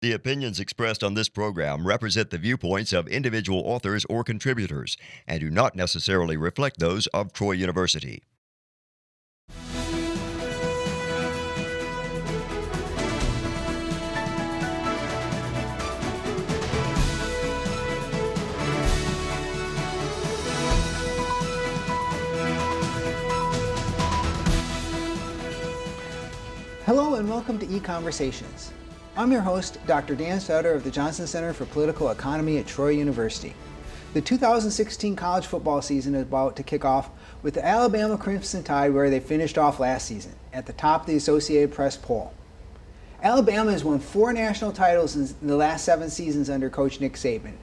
The opinions expressed on this program represent the viewpoints of individual authors or contributors and do not necessarily reflect those of Troy University. Hello and welcome to EconVersations. I'm your host, Dr. Dan Sutter of the Johnson Center for Political Economy at Troy University. The 2016 college football season is about to kick off with the Alabama Crimson Tide where they finished off last season, at the top of the Associated Press poll. Alabama has won 4 national titles in the last 7 seasons under Coach Nick Saban.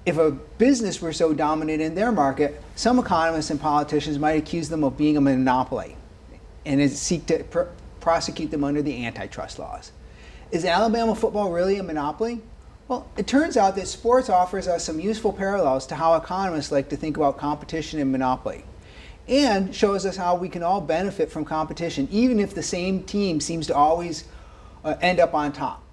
If a business were so dominant in their market, some economists and politicians might accuse them of being a monopoly and seek to prosecute them under the antitrust laws. Is Alabama football really a monopoly? Well, it turns out that sports offers us some useful parallels to how economists like to think about competition and monopoly, and shows us how we can all benefit from competition, even if the same team seems to always end up on top.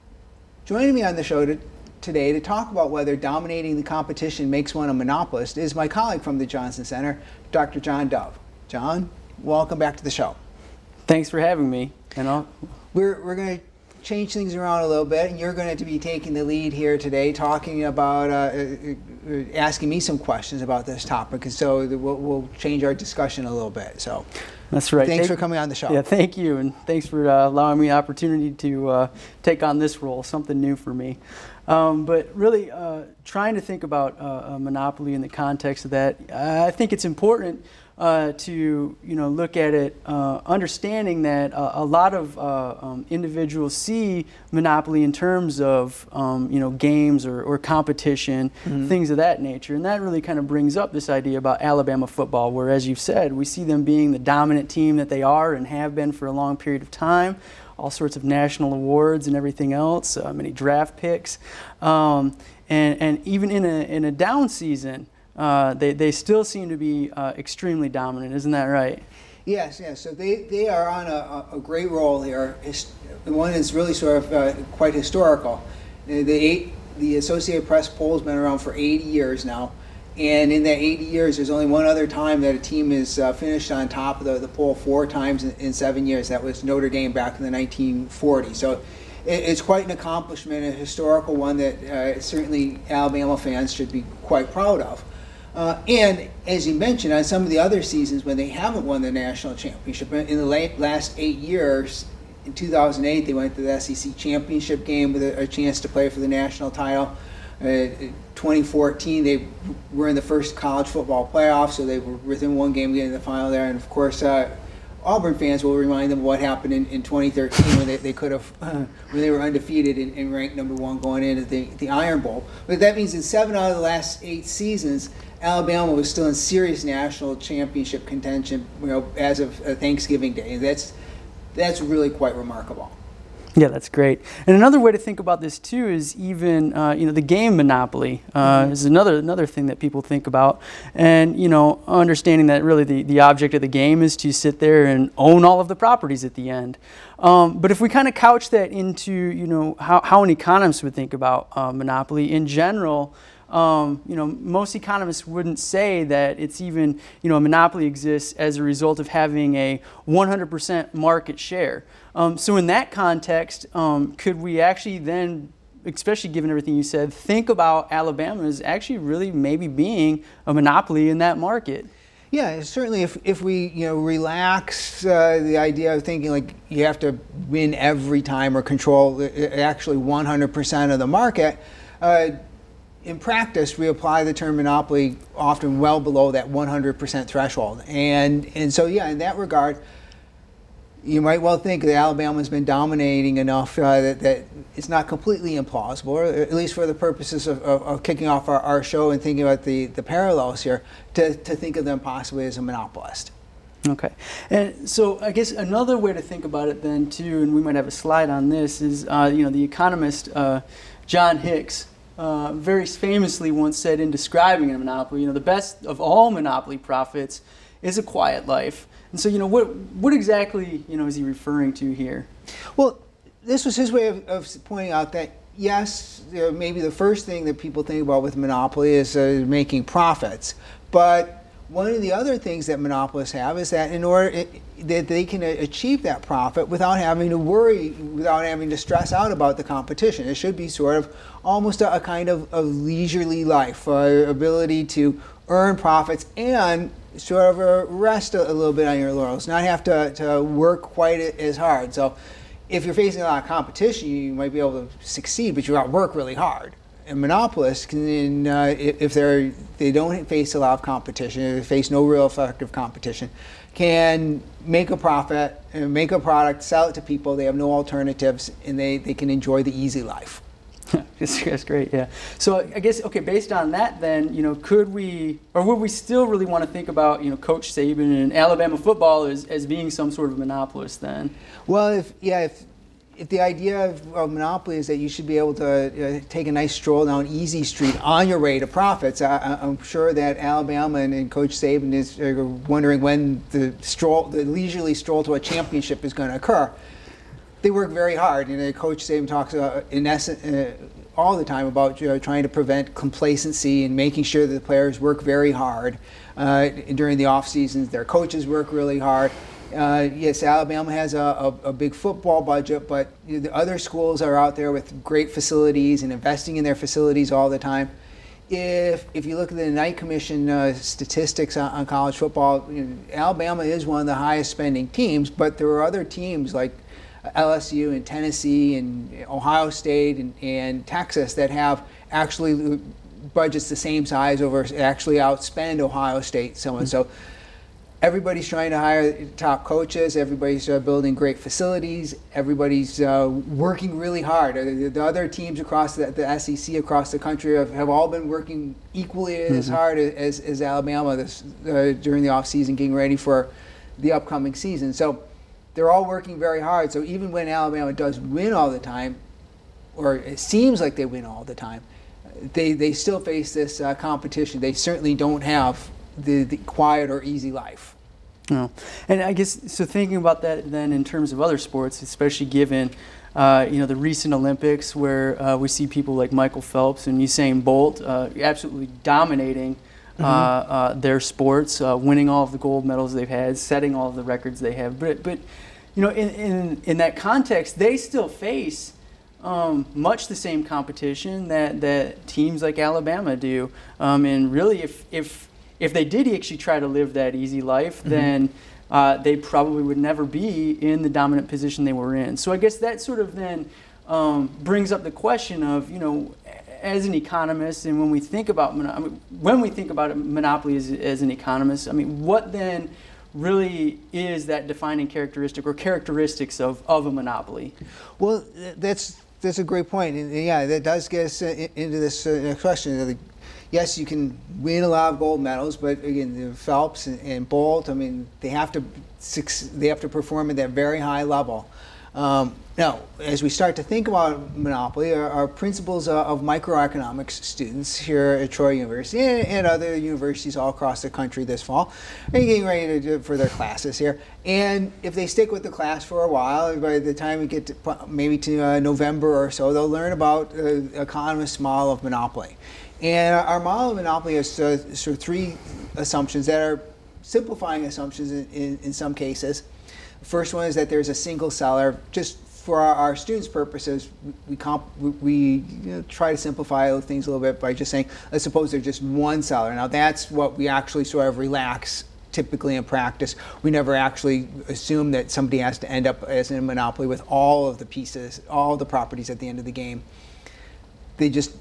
Joining me on the show today to talk about whether dominating the competition makes one a monopolist is my colleague from the Johnson Center, Dr. John Dove. John, welcome back to the show. Thanks for having me. We're going to change things around a little bit, and you're going to be taking the lead here today, talking about asking me some questions about this topic, and so we'll change our discussion a little bit. So that's right. Thanks for coming on the show. Yeah, thank you, and thanks for allowing me the opportunity to take on this role, something new for me. But really, trying to think about a monopoly in the context of that, I think it's important to look at it, understanding that a lot of individuals see monopoly in terms of games or competition, things of that nature, and that really kind of brings up this idea about Alabama football, where, as you've said, we see them being the dominant team that they are and have been for a long period of time. All sorts of national awards and everything else, many draft picks, and even in a down season. They still seem to be extremely dominant, isn't that right? Yes. So they are on a great roll here. One is really sort of quite historical. The Associated Press poll has been around for 80 years now, and in that 80 years, there's only one other time that a team has finished on top of the poll 4 times in 7 years. That was Notre Dame back in the 1940s. So it's quite an accomplishment, a historical one that certainly Alabama fans should be quite proud of. And as you mentioned, on some of the other seasons when they haven't won the national championship, in the last 8 years, in 2008 they went to the SEC championship game with a chance to play for the national title. 2014 they were in the first college football playoff, so they were within one game getting to the final there. And of course, Auburn fans will remind them of what happened in 2013 when they could have, when they were undefeated and ranked number 1 going into the Iron Bowl. But that means in 7 out of the last 8 seasons, Alabama was still in serious national championship contention, as of Thanksgiving Day. That's really quite remarkable. Yeah, that's great. And another way to think about this too is even the game monopoly is another thing that people think about, and understanding that really the object of the game is to sit there and own all of the properties at the end. But if we kind of couch that into how an economist would think about monopoly in general. Most economists wouldn't say that it's even, a monopoly exists as a result of having a 100% market share. So in that context, could we actually then, especially given everything you said, think about Alabama as actually really maybe being a monopoly in that market? Yeah, certainly if we relax the idea of thinking like you have to win every time or control actually 100% of the market, in practice, we apply the term monopoly often well below that 100% threshold. And so, yeah, in that regard, you might well think that Alabama's been dominating enough that it's not completely implausible, or at least for the purposes of kicking off our show and thinking about the parallels here, to think of them possibly as a monopolist. Okay. And so I guess another way to think about it then, too, and we might have a slide on this, is, the economist John Hicks, very famously once said in describing a monopoly, the best of all monopoly profits is a quiet life. And so, what exactly, is he referring to here? Well, this was his way of pointing out that, yes, maybe the first thing that people think about with monopoly is making profits. But one of the other things that monopolists have is that in order that they can achieve that profit without having to worry, without having to stress out about the competition. It should be sort of almost a kind of a leisurely life, ability to earn profits and sort of rest a little bit on your laurels, not have to work quite as hard. So if you're facing a lot of competition, you might be able to succeed, but you got to work really hard. And monopolists can, if they don't face a lot of competition, if they face no real effective competition, can make a profit and make a product, sell it to people. They have no alternatives, and they can enjoy the easy life. That's great, yeah. So I guess, okay, based on that then, could we, or would we still really want to think about, Coach Saban and Alabama football as being some sort of monopolist then? Well, if the idea of monopoly is that you should be able to take a nice stroll down Easy Street on your way to profits, I'm sure that Alabama and Coach Saban is wondering when the leisurely stroll to a championship is going to occur. They work very hard, and Coach Saban talks in essence all the time about trying to prevent complacency and making sure that the players work very hard during the off seasons. Their coaches work really hard. Yes, Alabama has a big football budget, but the other schools are out there with great facilities and investing in their facilities all the time. If you look at the Knight Commission statistics on college football, Alabama is one of the highest spending teams, but there are other teams like LSU and Tennessee and Ohio State and Texas that have actually budgets the same size actually outspend Ohio State. So everybody's trying to hire top coaches. Everybody's building great facilities. Everybody's working really hard. The other teams across the SEC across the country have all been working equally as hard as Alabama during the off season, getting ready for the upcoming season. So they're all working very hard. So even when Alabama does win all the time, or it seems like they win all the time, they still face this competition. They certainly don't have the quiet or easy life. No. And I guess, so thinking about that then in terms of other sports, especially given the recent Olympics where we see people like Michael Phelps and Usain Bolt absolutely dominating their sports, winning all of the gold medals they've had, setting all of the records they have. But in that context, they still face much the same competition that teams like Alabama do. And really, if they did actually try to live that easy life, then they probably would never be in the dominant position they were in. So I guess that sort of then brings up the question of, as an economist, and when we think about monopoly as an economist, what then really is that defining characteristic or characteristics of a monopoly? Well, that's a great point, and yeah, that does get us into this next question. Yes, you can win a lot of gold medals, but again, Phelps and Bolt, they have to perform at that very high level. Now, as we start to think about monopoly, our principles of microeconomics students here at Troy University and other universities all across the country this fall are getting ready for their classes here. And if they stick with the class for a while, by the time we get to maybe to November or so, they'll learn about the economist's model of monopoly. And our model of monopoly has sort of three assumptions that are simplifying assumptions in some cases. The first one is that there's a single seller. Just for our students' purposes, we try to simplify things a little bit by just saying, let's suppose there's just one seller. Now that's what we actually sort of relax typically in practice. We never actually assume that somebody has to end up as in a monopoly with all of the pieces, all the properties at the end of the game. They just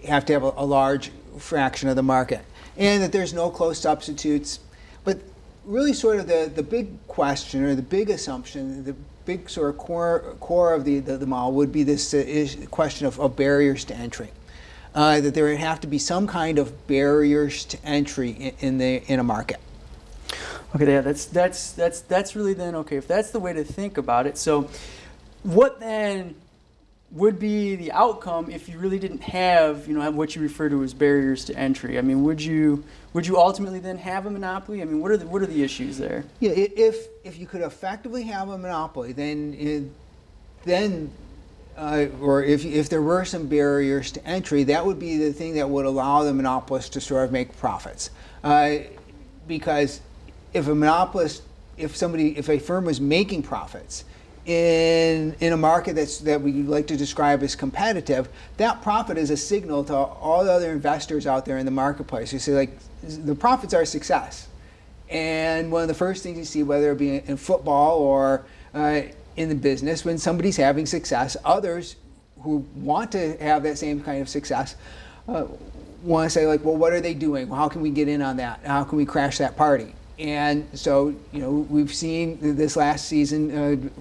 have to have a large fraction of the market. And that there's no close substitutes. But really sort of the big question or the big assumption, the big sort of core of the model would be this question of barriers to entry. That there would have to be some kind of barriers to entry in a market. Okay, yeah, that's really then, okay, if that's the way to think about it, so what then would be the outcome if you really didn't have, what you refer to as barriers to entry? Would you ultimately then have a monopoly? What are the issues there? Yeah, if you could effectively have a monopoly, then or if there were some barriers to entry, that would be the thing that would allow the monopolist to sort of make profits. Because if a monopolist, if a firm was making profits in a market that we like to describe as competitive, that profit is a signal to all the other investors out there in the marketplace. You say, like, the profits are a success. And one of the first things you see, whether it be in football or in the business, when somebody's having success, others who want to have that same kind of success want to say, like, well, what are they doing? Well, how can we get in on that? How can we crash that party? And so, we've seen this last season,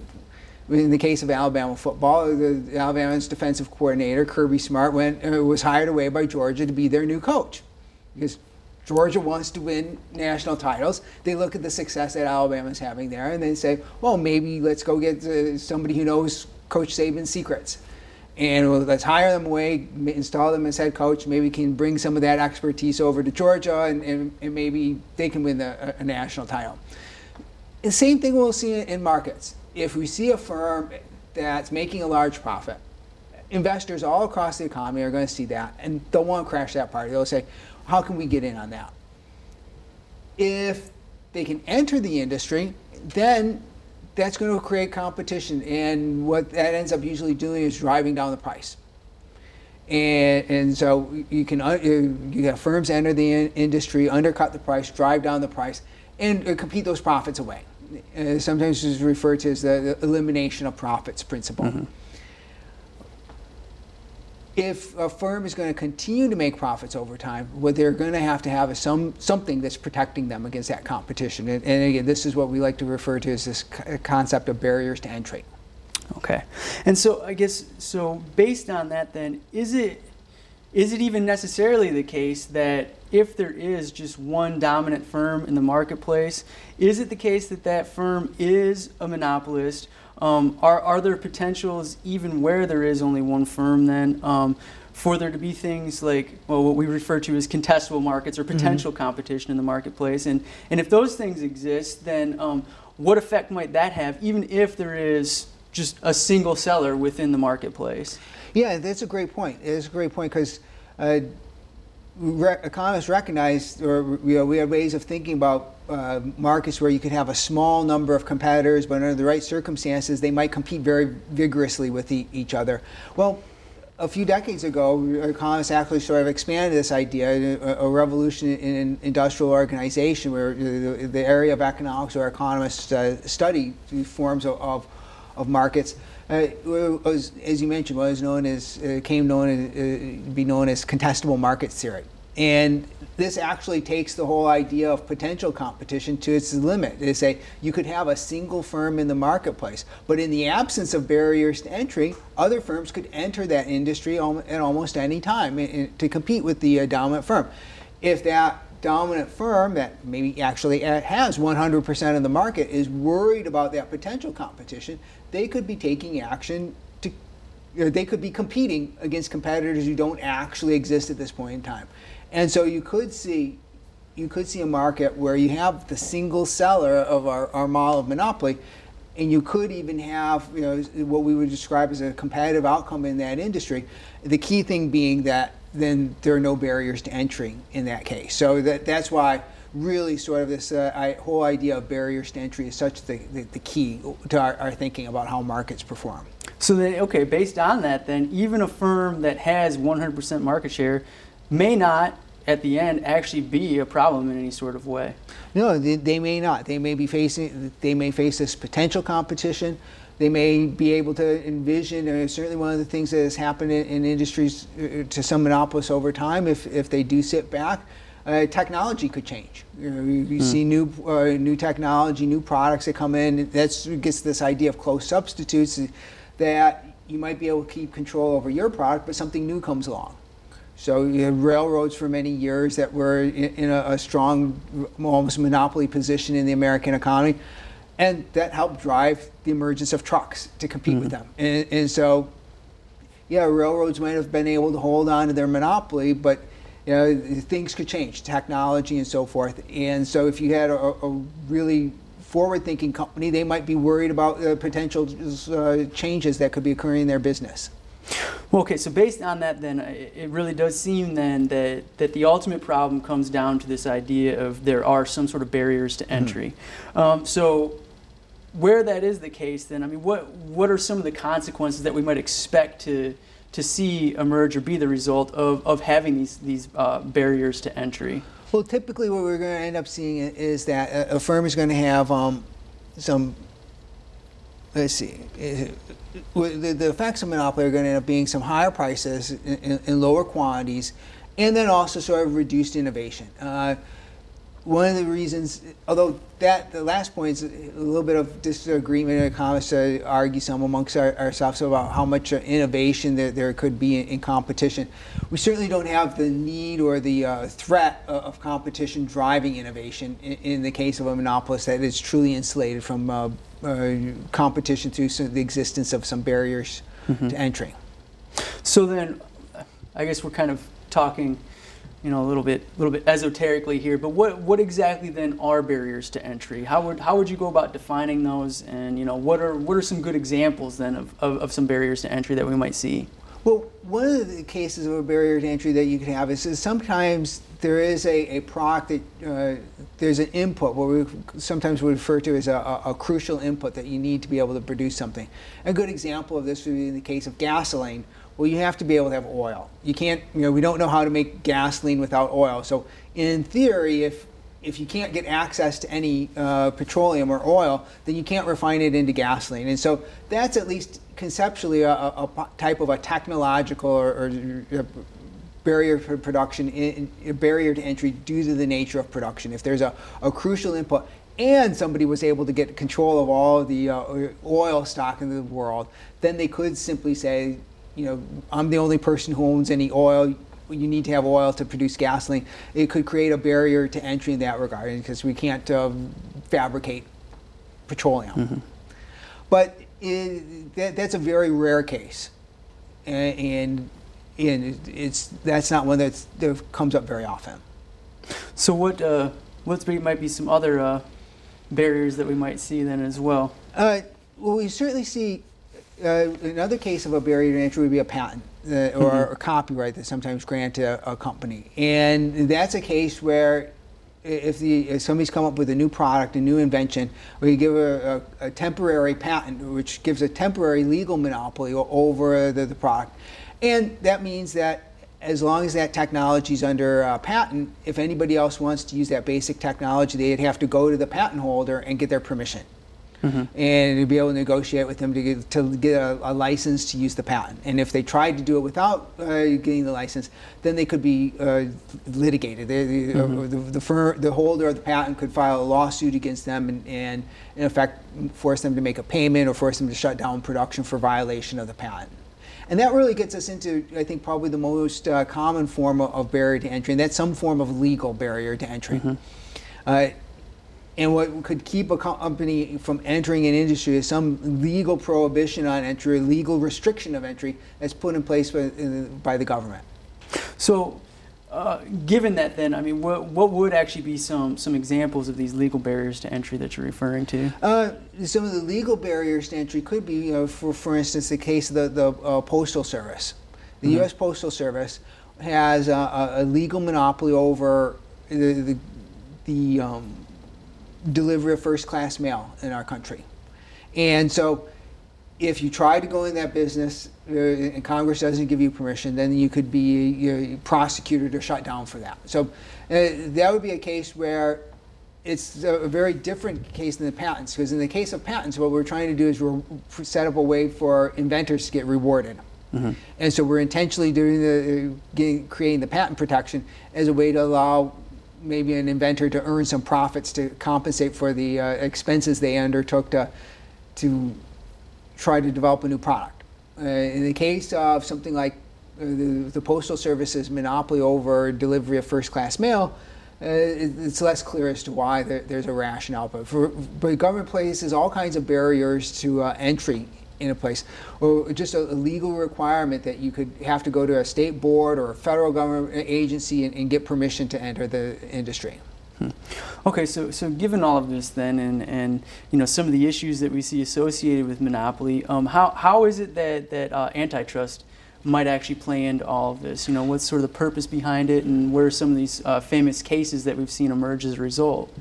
in the case of Alabama football, the Alabama's defensive coordinator, Kirby Smart, was hired away by Georgia to be their new coach. Because Georgia wants to win national titles. They look at the success that Alabama's having there, and they say, well, maybe let's go get somebody who knows Coach Saban's secrets. And let's hire them away, install them as head coach. Maybe can bring some of that expertise over to Georgia, and maybe they can win a national title. The same thing we'll see in markets. If we see a firm that's making a large profit, investors all across the economy are going to see that, and they'll want to crash that party. They'll say, how can we get in on that? If they can enter the industry, then that's going to create competition, and what that ends up usually doing is driving down the price. And so you have firms enter the industry, undercut the price, drive down the price, and compete those profits away. Sometimes it's referred to as the elimination of profits principle. Mm-hmm. If a firm is going to continue to make profits over time, what they're going to have is something that's protecting them against that competition. And again, this is what we like to refer to as this concept of barriers to entry. Okay. And so I guess, based on that then, is it even necessarily the case that if there is just one dominant firm in the marketplace, is it the case that that firm is a monopolist? Are there potentials, even where there is only one firm then, for there to be things like, well, what we refer to as contestable markets or potential mm-hmm. competition in the marketplace? And if those things exist, then what effect might that have, even if there is just a single seller within the marketplace? Yeah, that's a great point. It's a great point because economists recognize, or we have ways of thinking about markets where you could have a small number of competitors, but under the right circumstances, they might compete very vigorously with each other. Well, a few decades ago, economists actually sort of expanded this idea, a revolution in industrial organization, where the area of economics where economists study forms of markets. Was, as you mentioned, what is known as came to be known as contestable markets theory, and this actually takes the whole idea of potential competition to its limit. They say you could have a single firm in the marketplace, but in the absence of barriers to entry, other firms could enter that industry at almost any time to compete with the dominant firm. If that dominant firm that maybe actually has 100% of the market is worried about that potential competition, they could be taking action they could be competing against competitors who don't actually exist at this point in time. And so you could see a market where you have the single seller of our model of monopoly, and you could even have what we would describe as a competitive outcome in that industry. The key thing being that then there are no barriers to entry in that case. So that's why really sort of this whole idea of barriers to entry is such the key to our thinking about how markets perform. So then, okay, based on that then, even a firm that has 100% market share may not, at the end, actually be a problem in any sort of way. No, they may not. They may face this potential competition. They may be able to envision, certainly one of the things that has happened in industries to some monopolists over time, if they do sit back, technology could change. You see new technology, new products that come in. That gets this idea of close substitutes, that you might be able to keep control over your product, but something new comes along. So you had railroads for many years that were in a strong, almost monopoly position in the American economy, and that helped drive the emergence of trucks to compete with them. And so, yeah, railroads might have been able to hold on to their monopoly, but things could change, technology and so forth. And so if you had a really forward-thinking company, they might be worried about potential changes that could be occurring in their business. Well, okay, so based on that then, it really does seem then that the ultimate problem comes down to this idea of there are some sort of barriers to entry. So where that is the case then, I mean, what are some of the consequences that we might expect to see emerge or be the result of having these barriers to entry? Well, typically what we're going to end up seeing is that a firm is going to have some, let's see, the effects of monopoly are going to end up being some higher prices in lower quantities, and then also sort of reduced innovation. One of the reasons, although the last point is a little bit of disagreement, economists argue some amongst ourselves about how much innovation there could be in competition. We certainly don't have the need or the threat of competition driving innovation in the case of a monopolist that is truly insulated from competition through the existence of some barriers to entry. So then, I guess we're kind of talking, a little bit esoterically here, but what exactly then are barriers to entry? How would you go about defining those, and what are some good examples then of some barriers to entry that we might see? Well, one of the cases of a barrier to entry that you can have is sometimes there is a product that there's an input, what we sometimes would refer to as a crucial input that you need to be able to produce something. A good example of this would be in the case of gasoline. Well, you have to be able to have oil. You can't, we don't know how to make gasoline without oil. So in theory, if you can't get access to any petroleum or oil, then you can't refine it into gasoline. And so that's at least conceptually a type of a technological or barrier for production, a barrier to entry due to the nature of production. If there's a crucial input and somebody was able to get control of all of the oil stock in the world, then they could simply say, I'm the only person who owns any oil. You need to have oil to produce gasoline. It could create a barrier to entry in that regard because we can't fabricate petroleum. But that's a very rare case, and that's not one that comes up very often. So what might be some other barriers that we might see then as well? Well, we certainly see another case of a barrier to entry would be a patent or a copyright that's sometimes granted a company, and that's a case where if somebody's come up with a new product, a new invention, or you give a temporary patent, which gives a temporary legal monopoly over the product, and that means that as long as that technology is under patent, if anybody else wants to use that basic technology, they'd have to go to the patent holder and get their permission. And to be able to negotiate with them to get a license to use the patent. And if they tried to do it without getting the license, then they could be litigated. The holder of the patent could file a lawsuit against them and in effect force them to make a payment or force them to shut down production for violation of the patent. And that really gets us into, I think, probably the most common form of barrier to entry, and that's some form of legal barrier to entry. And what could keep a company from entering an industry is some legal prohibition on entry, legal restriction of entry that's put in place by the government. So, given that then, I mean, what would actually be some examples of these legal barriers to entry that you're referring to? Some of the legal barriers to entry could be, for instance, the case of the Postal Service. The U.S. Postal Service has a legal monopoly over the delivery of first-class mail in our country. And so if you try to go in that business and Congress doesn't give you permission, then you could be prosecuted or shut down for that. So that would be a case where it's a very different case than the patents, because in the case of patents, what we're trying to do is set up a way for inventors to get rewarded. And so we're intentionally creating the patent protection as a way to allow maybe an inventor to earn some profits to compensate for the expenses they undertook to try to develop a new product. In the case of something like the Postal Service's monopoly over delivery of first-class mail, it's less clear as to why there's a rationale. But government places all kinds of barriers to entry in a place, or just a legal requirement that you could have to go to a state board or a federal government agency and get permission to enter the industry. Okay, so given all of this then, and some of the issues that we see associated with monopoly, how is it that antitrust might actually play into all of this? What's sort of the purpose behind it, and what are some of these famous cases that we've seen emerge as a result?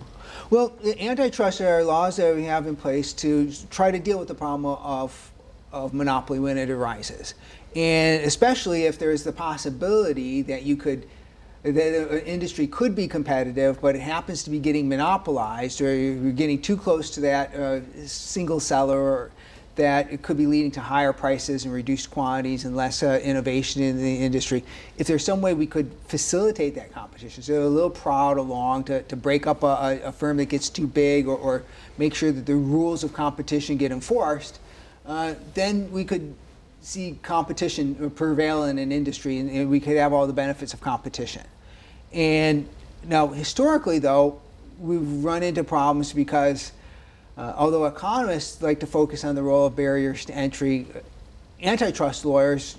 Well, antitrust are laws that we have in place to try to deal with the problem of monopoly when it arises, and especially if there is the possibility that that an industry could be competitive, but it happens to be getting monopolized, or you're getting too close to that single seller, or that it could be leading to higher prices and reduced quantities and less innovation in the industry. If there's some way we could facilitate that competition, so a little prod along to break up a firm that gets too big, or make sure that the rules of competition get enforced, then we could see competition prevail in an industry, and we could have all the benefits of competition. And now, historically, though, we've run into problems because although economists like to focus on the role of barriers to entry, antitrust lawyers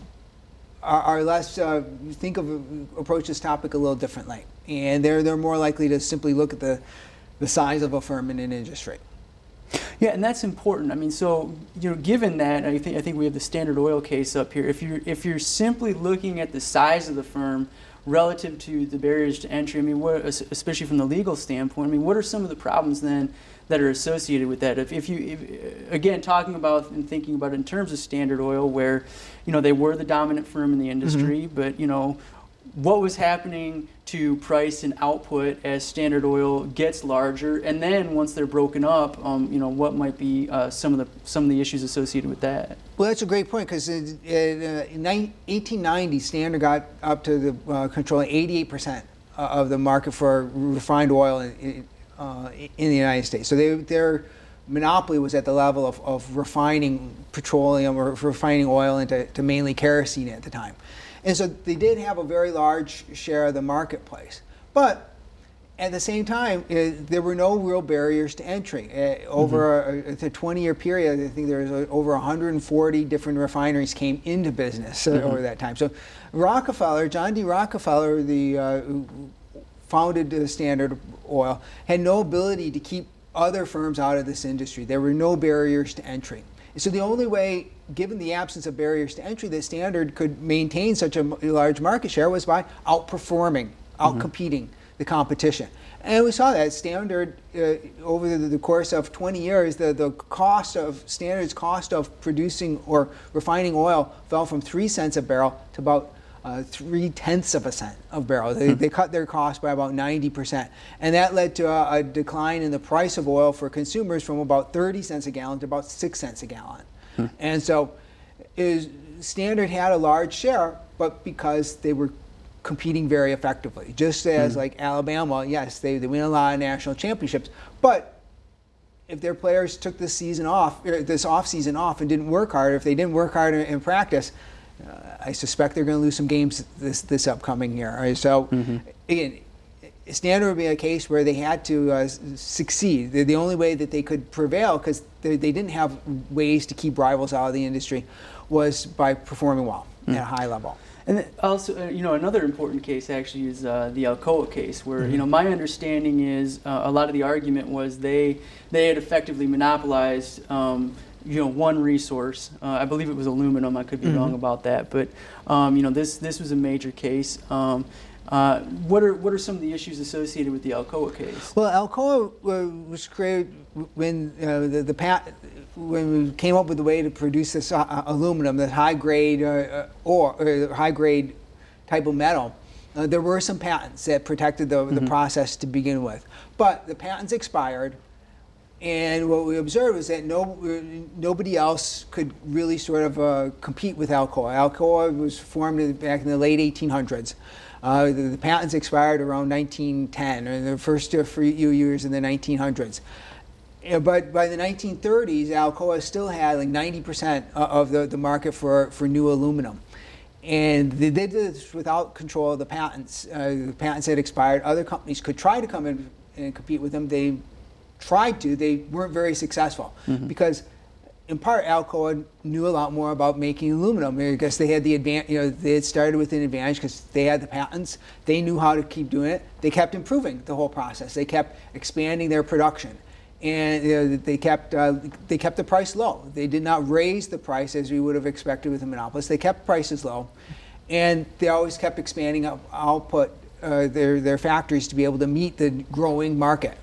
are less approach this topic a little differently, and they're more likely to simply look at the size of a firm in an industry. Yeah, and that's important. I mean, so given that, I think we have the Standard Oil case up here. If you're simply looking at the size of the firm relative to the barriers to entry, I mean, especially from the legal standpoint, I mean, what are some of the problems then that are associated with that? If again, talking about and thinking about it in terms of Standard Oil, where they were the dominant firm in the industry, but what was happening to price and output as Standard Oil gets larger, and then once they're broken up, what might be some of the issues associated with that? Well, that's a great point, because in 1890, Standard got up to the controlling 88% of the market for refined oil in the United States. So their monopoly was at the level of refining petroleum or refining oil into mainly kerosene at the time. And so they did have a very large share of the marketplace. But at the same time, there were no real barriers to entry. Over a 20-year period, I think there was over 140 different refineries came into business over that time. So John D. Rockefeller, who founded Standard Oil, had no ability to keep other firms out of this industry. There were no barriers to entry. So the only way, given the absence of barriers to entry, that Standard could maintain such a large market share was by outperforming, outcompeting the competition. And we saw that Standard, over the course of 20 years, the cost of Standard's cost of producing or refining oil fell from 3 cents a barrel to about 0.3 of a cent a barrel. They cut their cost by about 90%. And that led to a decline in the price of oil for consumers from about 30 cents a gallon to about 6 cents a gallon. And so Standard had a large share, but because they were competing very effectively. Just as like Alabama, yes, they win a lot of national championships, but if their players took this off season off and didn't work hard, if they didn't work hard in practice, I suspect they're going to lose some games this upcoming year. Right? So again, Standard would be a case where they had to succeed. The only way that they could prevail, because they didn't have ways to keep rivals out of the industry, was by performing well at a high level. And also, another important case actually is the Alcoa case, where my understanding is a lot of the argument was they had effectively monopolized one resource. I believe it was aluminum. I could be wrong about that, but this was a major case. What are some of the issues associated with the Alcoa case? Well, Alcoa was created when when we came up with the way to produce this aluminum, the high grade high grade type of metal. There were some patents that protected the process to begin with, but the patents expired. And what we observed was that nobody else could really sort of compete with Alcoa. Alcoa was formed back in the late 1800s. The patents expired around 1910, or the first few years in the 1900s. But by the 1930s, Alcoa still had like 90% of the market for new aluminum. And they did this without control of the patents. The patents had expired. Other companies could try to come in and compete with them. They tried to. They weren't very successful because in part, Alcoa knew a lot more about making aluminum. I guess they had the advantage. They had started with an advantage because they had the patents. They knew how to keep doing it. They kept improving the whole process. They kept expanding their production, and they kept the price low. They did not raise the price as we would have expected with a monopolist. They kept prices low, and they always kept expanding output their factories to be able to meet the growing market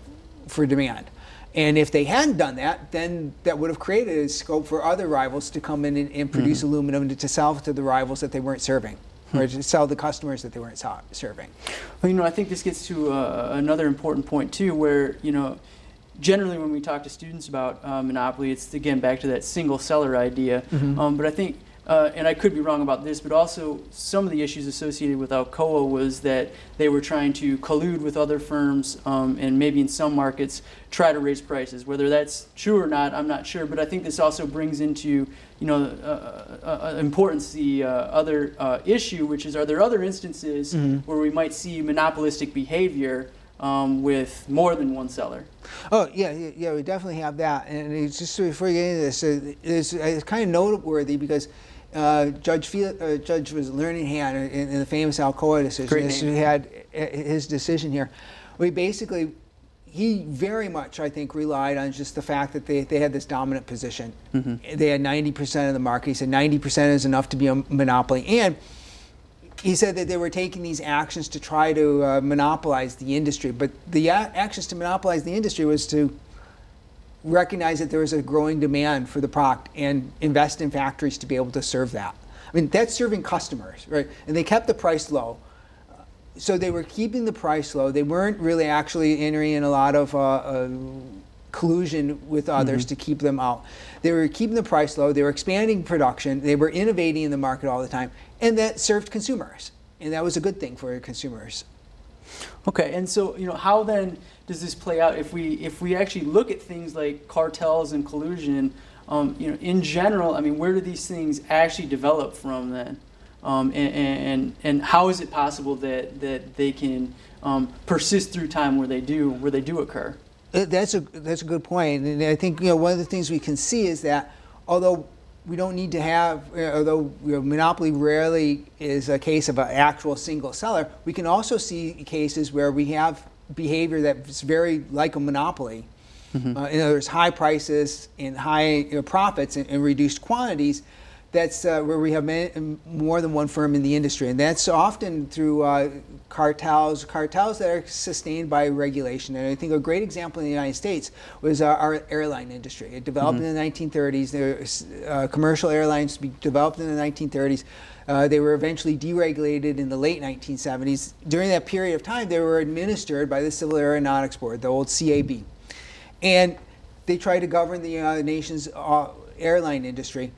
for demand. And if they hadn't done that, then that would have created a scope for other rivals to come in and produce aluminum to sell to the rivals that they weren't serving, or to sell the customers that they weren't serving. Well, I think this gets to another important point too, where generally when we talk to students about monopoly, it's again back to that single seller idea. But I think, and I could be wrong about this, but also some of the issues associated with Alcoa was that they were trying to collude with other firms and maybe in some markets try to raise prices. Whether that's true or not, I'm not sure. But I think this also brings into importance the other issue, which is, are there other instances where we might see monopolistic behavior with more than one seller? Oh yeah, we definitely have that. And it's just before you get into this, it's kind of noteworthy because Judge was learning hand in the famous Alcoa decision. He had his decision here. He very much, I think, relied on just the fact that they had this dominant position. They had 90% of the market. He said 90% is enough to be a monopoly. And he said that they were taking these actions to try to monopolize the industry. But the actions to monopolize the industry was to recognize that there was a growing demand for the product and invest in factories to be able to serve that. I mean, that's serving customers, right? And they kept the price low. So they were keeping the price low. They weren't really actually entering in a lot of collusion with others to keep them out. They were keeping the price low. They were expanding production. They were innovating in the market all the time. And that served consumers. And that was a good thing for consumers. Okay, and so how then does this play out if we actually look at things like cartels and collusion? In general, I mean, where do these things actually develop from then? And how is it possible that they can persist through time where they do occur? That's a good point, and I think one of the things we can see is that although we don't need to have, although monopoly rarely is a case of an actual single seller, we can also see cases where we have behavior that's very like a monopoly. In other words, high prices and high profits and reduced quantities. That's where we have more than one firm in the industry, and that's often through cartels that are sustained by regulation. And I think a great example in the United States was our airline industry. It developed in the 1930s. There were, commercial airlines developed in the 1930s. They were eventually deregulated in the late 1970s. During that period of time, they were administered by the Civil Aeronautics Board, the old CAB. And they tried to govern the nation's airline industry.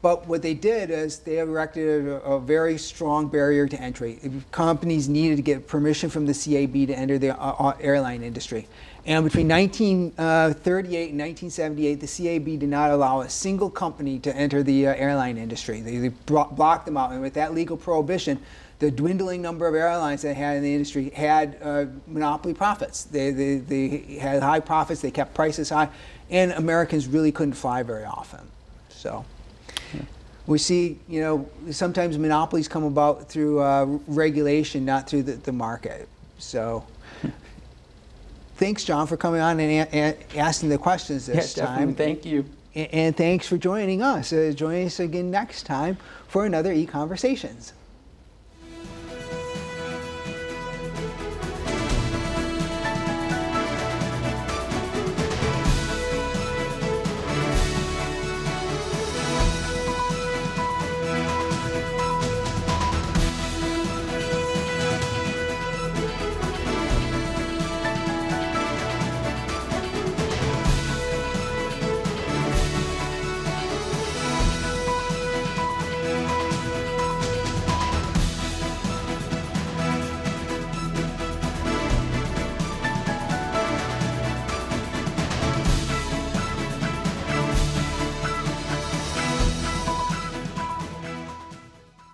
But what they did is they erected a very strong barrier to entry. Companies needed to get permission from the CAB to enter the airline industry. And between 1938 and 1978, the CAB did not allow a single company to enter the airline industry. They blocked them out. And with that legal prohibition, the dwindling number of airlines that had in the industry had monopoly profits. They had high profits, they kept prices high, and Americans really couldn't fly very often. So we see, sometimes monopolies come about through regulation, not through the market. So thanks, John, for coming on and asking the questions this time. Thank you. And thanks for joining us. Join us again next time for another EconVersations.